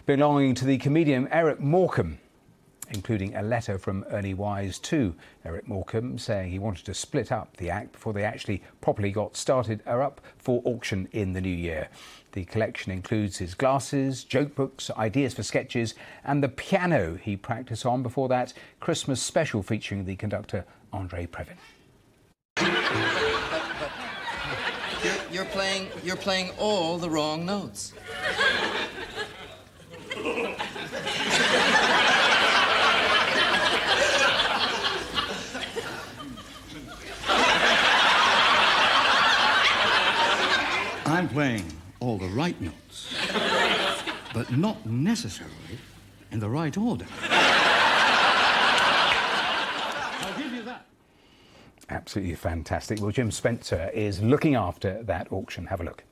belonging to the comedian Eric Morecambe, including a letter from Ernie Wise to Eric Morecambe saying he wanted to split up the act before they actually properly got started are up for auction in the new year. The collection includes his glasses, joke books, ideas for sketches and the piano he practiced on before that Christmas special featuring the conductor Andre Previn. You're playing all the wrong notes. I'm playing all the right notes, but not necessarily in the right order. I'll give you that. Absolutely fantastic. Well, Jim Spencer is looking after that auction. Have a look.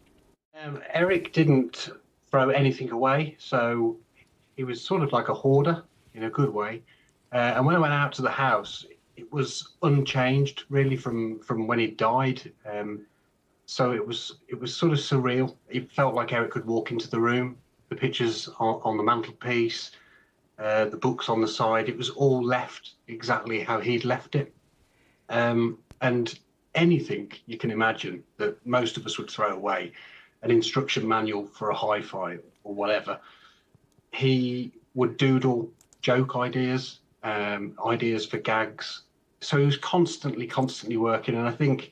Eric didn't throw anything away, so he was sort of like a hoarder in a good way. And when I went out to the house, it was unchanged really from when he died. So it was sort of surreal. It felt like Eric could walk into the room. The pictures on the mantelpiece, the books on the side, it was all left exactly how he'd left it. And anything you can imagine that most of us would throw away, an instruction manual for a hi-fi or whatever, he would doodle joke ideas, ideas for gags. So he was constantly working, and I think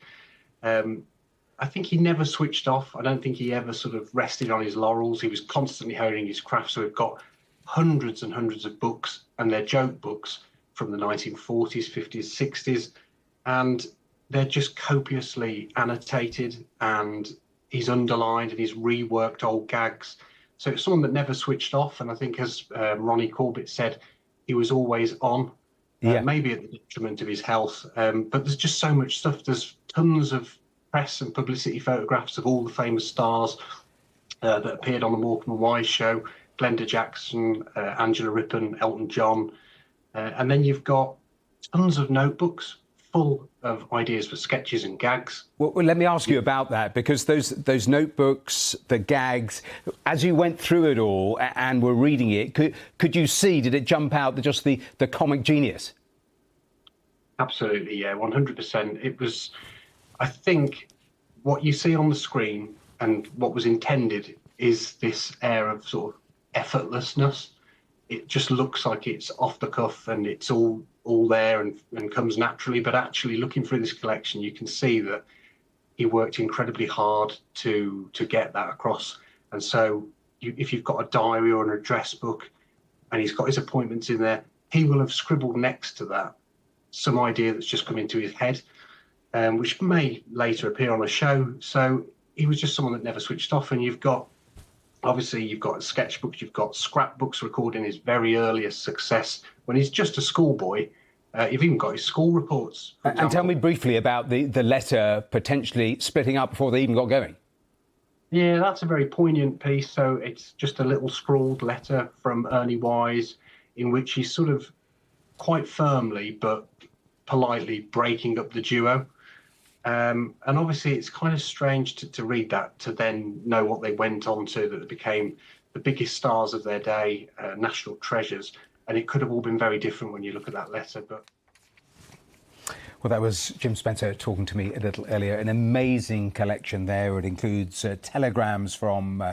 he never switched off. I don't think he ever sort of rested on his laurels. He was constantly honing his craft. So we've got hundreds and hundreds of books, and they're joke books from the 1940s, 50s, 60s, and they're just copiously annotated, and he's underlined and he's reworked old gags. So it's someone that never switched off. And I think, as Ronnie Corbett said, he was always on, maybe at the detriment of his health. But there's just so much stuff. There's tons of press and publicity photographs of all the famous stars that appeared on the Morecambe and Wise show: Glenda Jackson, Angela Rippon, Elton John. And then you've got tons of notebooks full of ideas for sketches and gags. Well, let me ask you about that, because those notebooks, the gags, as you went through it all and were reading it, could you see, did it jump out just the comic genius? Absolutely, yeah, 100%. It was, I think, what you see on the screen and what was intended is this air of sort of effortlessness. It just looks like it's off the cuff and it's all there and comes naturally, but actually looking through this collection, you can see that he worked incredibly hard to get that across. And so if you've got a diary or an address book and he's got his appointments in there, he will have scribbled next to that some idea that's just come into his head, which may later appear on a show. So he was just someone that never switched off. And you've got sketchbooks, you've got scrapbooks recording his very earliest success when he's just a schoolboy. You've even got his school reports. And tell me briefly about the letter potentially splitting up before they even got going. Yeah, that's a very poignant piece. So it's just a little scrawled letter from Ernie Wise in which he's sort of quite firmly but politely breaking up the duo. And obviously it's kind of strange to read that, to then know what they went on to, that they became the biggest stars of their day, national treasures. And it could have all been very different when you look at that letter. But well, that was Jim Spencer talking to me a little earlier. An amazing collection there. It includes telegrams from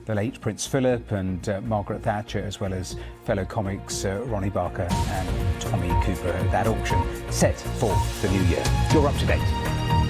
the late Prince Philip and Margaret Thatcher, as well as fellow comics Ronnie Barker and Tommy Cooper. That auction set for the new year. You're up to date.